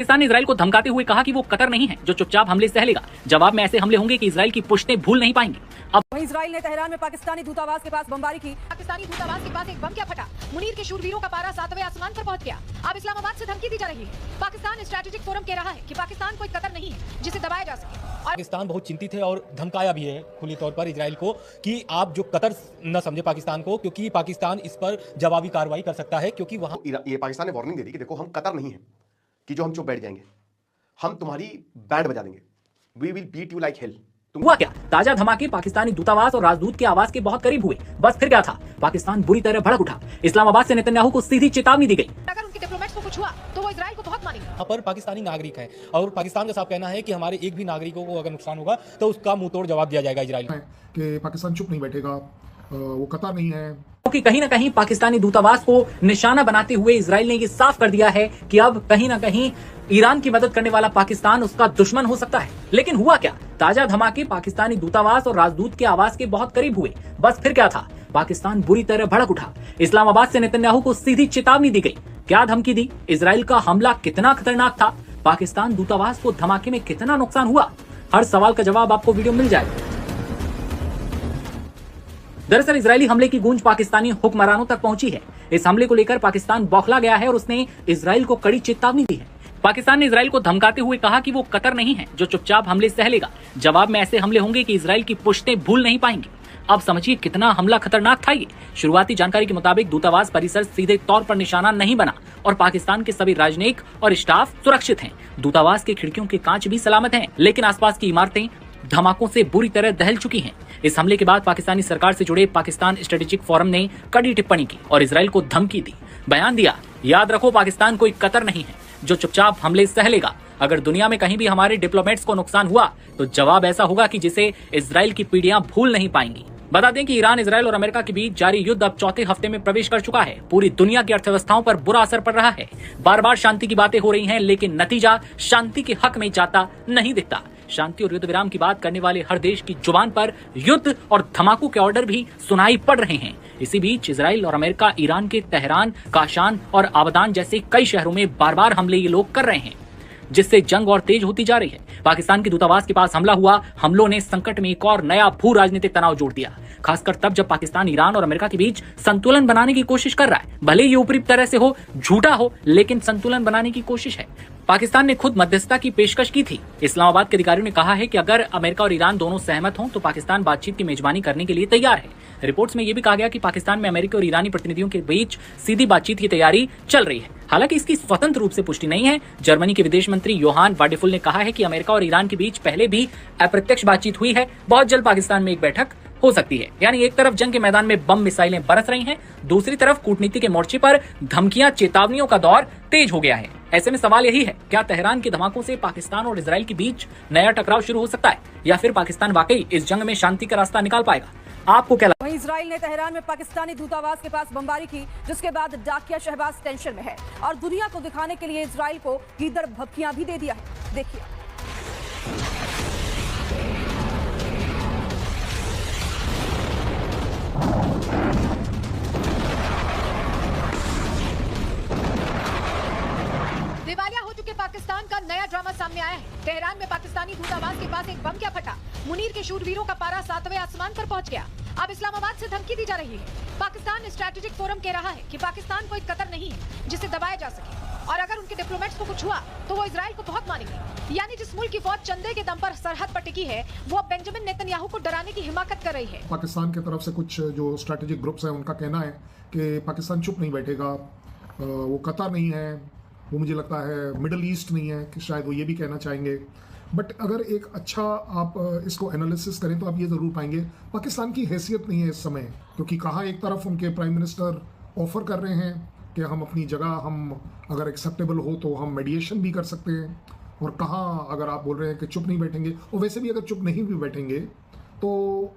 पाकिस्तान ने इजराइल को धमकाते हुए कहा कि वो कतर नहीं है जो चुपचाप हमले सह लेगा। जवाब में ऐसे हमले होंगे कि इजराइल की पुश्तें भूल नहीं पाएंगी। अब वहीं इजराइल ने तेहरान में पाकिस्तानी दूतावास के पास बमबारी की। पाकिस्तानी दूतावास के पास एक बम क्या फटा, मुनीर के शूरवीरों का पारा 7वें आसमान पर पहुंच गया। अब इस्लामाबाद से धमकी दी जा रही है। पाकिस्तान स्ट्रेटेजिक फोरम कह रहा है कि पाकिस्तान कोई कतर नहीं है जिसे दबाया जा सके। पाकिस्तान बहुत चिंतित है और धमकाया भी है खुली तौर पर इजराइल को कि आप जो कतर न समझे पाकिस्तान को, क्योंकि पाकिस्तान इस पर जवाबी कार्रवाई कर सकता है। क्योंकि वहां ये पाकिस्तान ने वार्निंग दे दी कि देखो हम कतर नहीं है कि जो हम चुप बैठ जाएंगे, हम तुम्हारी बैंड बजा देंगे। We will beat you like hell. हुआ क्या? ताजा धमाके पाकिस्तानी दूतावास और राजदूत के आवास के बहुत करीब हुए। बस फिर क्या था? पाकिस्तान बुरी तरह भड़क उठा। इस्लामाबाद से नेतन्याहू को सीधी चेतावनी दी गई। अगर उनके डिप्लोमेट्स को कुछ हुआ तो वो इजराइल को बहुत मानेंगे। यहाँ पर पाकिस्तानी नागरिक है और पाकिस्तान का साफ कहना है कि हमारे एक भी नागरिकों को अगर नुकसान होगा तो उसका मुंह तोड़ जवाब दिया जाएगा इजराइल को। कि पाकिस्तान चुप नहीं बैठेगा, वो कतर नहीं है। क्योंकि कहीं ना कहीं पाकिस्तानी दूतावास को निशाना बनाते हुए इजराइल ने ये साफ कर दिया है कि अब कहीं ना कहीं ईरान की मदद करने वाला पाकिस्तान उसका दुश्मन हो सकता है। लेकिन हुआ क्या? ताजा धमाके पाकिस्तानी दूतावास और राजदूत के आवास के बहुत करीब हुए। बस फिर क्या था? पाकिस्तान बुरी तरह भड़क उठा। इस्लामाबाद से नेतन्याहू को सीधी चेतावनी दी गई। क्या धमकी दी? इजराइल का हमला कितना खतरनाक था? पाकिस्तान दूतावास को धमाके में कितना नुकसान हुआ? हर सवाल का जवाब आपको वीडियो मिल जाएगा। दरअसल इजरायली हमले की गूंज पाकिस्तानी हुक्मरानों तक पहुंची है। इस हमले को लेकर पाकिस्तान बौखला गया है और उसने इजराइल को कड़ी चेतावनी दी है। पाकिस्तान ने इजराइल को धमकाते हुए कहा कि वो कतर नहीं है जो चुपचाप हमले सह लेगा। जवाब में ऐसे हमले होंगे कि इजराइल की पुश्तें भूल नहीं पाएंगी। अब समझिए कितना हमला खतरनाक था ये। शुरुआती जानकारी के मुताबिक दूतावास परिसर सीधे तौर पर निशाना नहीं बना और पाकिस्तान के सभी राजनयिक और स्टाफ सुरक्षित हैं। दूतावास की खिड़कियों के कांच भी सलामत हैं, लेकिन आसपास की इमारतें धमाकों से बुरी तरह दहल चुकी हैं। इस हमले के बाद पाकिस्तानी सरकार से जुड़े पाकिस्तान स्ट्रेटेजिक फोरम ने कड़ी टिप्पणी की और इजराइल को धमकी दी। बयान दिया, याद रखो पाकिस्तान कोई कतर नहीं है जो चुपचाप हमले सह लेगा। अगर दुनिया में कहीं भी हमारे डिप्लोमेट्स को नुकसान हुआ तो जवाब ऐसा होगा कि जिसे इजराइल की पीढ़ियां भूल नहीं पाएंगी। बता दें कि ईरान, इजराइल और अमेरिका के बीच जारी युद्ध अब चौथे हफ्ते में प्रवेश कर चुका है। पूरी दुनिया की अर्थव्यवस्थाओं पर बुरा असर पड़ रहा है। बार बार शांति की बातें हो रही हैं, लेकिन नतीजा शांति के हक में जाता नहीं दिखता। शांति और युद्ध विराम की बात करने वाले हर देश की जुबान पर युद्ध और धमाकों के ऑर्डर भी सुनाई पड़ रहे हैं। इसी बीच इजराइल और अमेरिका ईरान के तेहरान, काशान और आबदान जैसे कई शहरों में बार बार हमले ये लोग कर रहे हैं, जिससे जंग और तेज होती जा रही है। पाकिस्तान के दूतावास के पास हमला हुआ। हमलों ने संकट में एक और नया भू राजनीतिक तनाव जोड़ दिया, खासकर तब जब पाकिस्तान ईरान और अमेरिका के बीच संतुलन बनाने की कोशिश कर रहा है। भले ये ऊपरी तरह से हो, झूठा हो, लेकिन संतुलन बनाने की कोशिश है। पाकिस्तान ने खुद मध्यस्थता की पेशकश की थी। इस्लामाबाद के अधिकारियों ने कहा है कि अगर अमेरिका और ईरान दोनों सहमत हों तो पाकिस्तान बातचीत की मेजबानी करने के लिए तैयार है। रिपोर्ट्स में यह भी कहा गया कि पाकिस्तान में अमेरिकी और ईरानी प्रतिनिधियों के बीच सीधी बातचीत की तैयारी चल रही है। हालांकि इसकी स्वतंत्र रूप से पुष्टि नहीं है। जर्मनी के विदेश मंत्री योहान वाडेफुल ने कहा है कि अमेरिका और ईरान के बीच पहले भी अप्रत्यक्ष बातचीत हुई है। बहुत जल्द पाकिस्तान में एक बैठक हो सकती है। यानी एक तरफ जंग के मैदान में बम मिसाइलें बरस रही हैं, दूसरी तरफ कूटनीति के मोर्चे पर धमकियां, चेतावनियों का दौर तेज हो गया है। ऐसे में सवाल यही है, क्या तेहरान के धमाकों से पाकिस्तान और इजराइल के बीच नया टकराव शुरू हो सकता है, या फिर पाकिस्तान वाकई इस जंग में शांति का रास्ता निकाल पाएगा? आपको क्या लगता है? वहीं इजराइल ने तेहरान में पाकिस्तानी दूतावास के पास बमबारी की, जिसके बाद डाकिया शहबाज टेंशन में है और दुनिया को दिखाने के लिए इजराइल को कीदर भपकियां भी दे दिया है। देखिए। दिवालिया हो चुके पाकिस्तान का नया ड्रामा सामने आया है। तेहरान में पाकिस्तानी दूतावास के पास एक बम क्या फटा, मुनीर के शूरवीरों का पारा 7वें आसमान पर पहुंच गया। अब इस्लामाबाद से धमकी दी जा रही है। पाकिस्तान स्ट्रेटेजिक फोरम कह रहा है कि पाकिस्तान कोई कतर नहीं है जिसे दबाया जा सके, और अगर उनके डिप्लोमेट्स को कुछ हुआ तो वो इजराइल को बहुत मानेंगे। यानी जिस मुल्क की फौज चंदे के दम पर सरहद पर टिकी है, वो अब बेंजामिन नेतन्याहू को डराने की हिमाकत कर रही है। पाकिस्तान की तरफ से कुछ जो स्ट्रेटेजिक ग्रुप्स हैं उनका कहना है कि पाकिस्तान चुप नहीं बैठेगा, वो कतर नहीं है, वो मुझे लगता है मिडल ईस्ट नहीं है, कि शायद वो ये भी कहना चाहेंगे। बट अगर एक अच्छा आप इसको एनालिसिस करें तो आप ये ज़रूर पाएंगे पाकिस्तान की हैसियत नहीं है इस समय, क्योंकि कहाँ एक तरफ उनके प्राइम मिनिस्टर ऑफर कर रहे हैं कि हम अपनी जगह, हम अगर एक्सेप्टेबल हो तो हम मेडिएशन भी कर सकते हैं, और कहाँ अगर आप बोल रहे हैं कि चुप नहीं बैठेंगे, और वैसे भी अगर चुप नहीं भी बैठेंगे तो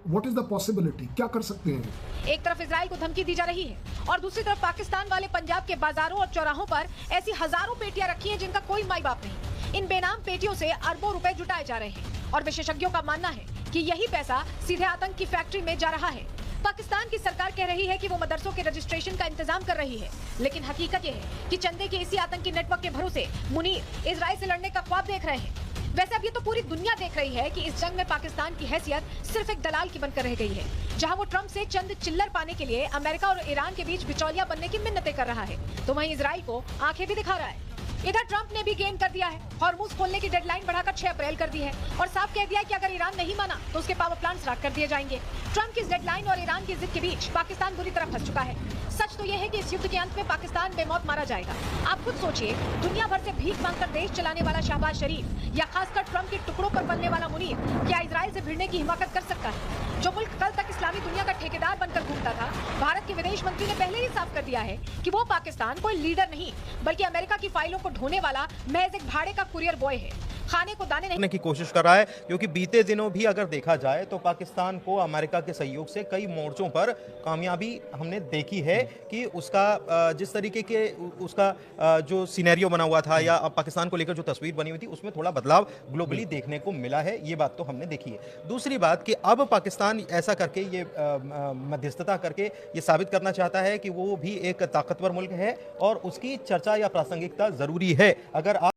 व्हाट इज द पॉसिबिलिटी, क्या कर सकते हैं? एक तरफ इजराइल को धमकी दी जा रही है और दूसरी तरफ पाकिस्तान वाले पंजाब के बाजारों और चौराहों पर ऐसी हजारों पेटियां रखी हैं जिनका कोई माई बाप नहीं। इन बेनाम पेटियों से अरबों रुपए जुटाए जा रहे हैं और विशेषज्ञों का मानना है कि यही पैसा सीधे आतंक की फैक्ट्री में जा रहा है। पाकिस्तान की सरकार कह रही है कि वो मदरसों के रजिस्ट्रेशन का इंतजाम कर रही है, लेकिन हकीकत यह है कि चंदे के इसी आतंकी नेटवर्क के भरोसे मुनीर इजराइल से लड़ने का ख्वाब देख रहे हैं। वैसे अब ये तो पूरी दुनिया देख रही है कि इस जंग में पाकिस्तान की हैसियत सिर्फ एक दलाल की बनकर रह गई है, जहां वो ट्रंप से चंद चिल्लर पाने के लिए अमेरिका और ईरान के बीच बिचौलिया बनने की मिन्नतें कर रहा है, तो वहीं इजराइल को आंखें भी दिखा रहा है। इधर ट्रंप ने भी गेम कर दिया है, हॉर्मुज खोलने की डेडलाइन बढ़ाकर 6 अप्रैल कर दी है और साफ कह दिया है कि अगर ईरान नहीं माना तो उसके पावर प्लांट्स राख कर दिए जाएंगे। ट्रंप की इस डेडलाइन और ईरान की जिद के बीच पाकिस्तान बुरी तरह फंस चुका है। सच तो यह है कि इस युद्ध के अंत में पाकिस्तान बेमौत मारा जाएगा। आप खुद सोचिए, दुनिया भर से भीख मांगकर देश चलाने वाला शहबाज शरीफ या खासकर ट्रंप के टुकड़ों पर पलने वाला मुनीर क्या इजराइल से भिड़ने की हिमाकत कर सकता है? जो मुल्क कल तक इस्लामी दुनिया का ठेकेदार बनकर घूमता था, भारत के विदेश मंत्री ने पहले ही साफ कर दिया है कि वो पाकिस्तान कोई लीडर नहीं बल्कि अमेरिका की फाइलों को ढोने वाला महज एक भाड़े का कुरियर बॉय है, खाने को दाने नहीं की कोशिश कर रहा है। क्योंकि बीते दिनों भी अगर देखा जाए तो पाकिस्तान को अमेरिका के सहयोग से कई मोर्चों पर कामयाबी हमने देखी है कि उसका जिस तरीके के उसका जो सिनेरियो बना हुआ था या पाकिस्तान को लेकर जो तस्वीर बनी हुई थी उसमें थोड़ा बदलाव ग्लोबली देखने को मिला है, ये बात तो हमने देखी है। दूसरी बात कि अब पाकिस्तान ऐसा करके ये मध्यस्थता करके ये साबित करना चाहता है कि वो भी एक ताकतवर मुल्क है और उसकी चर्चा या प्रासंगिकता जरूरी है। अगर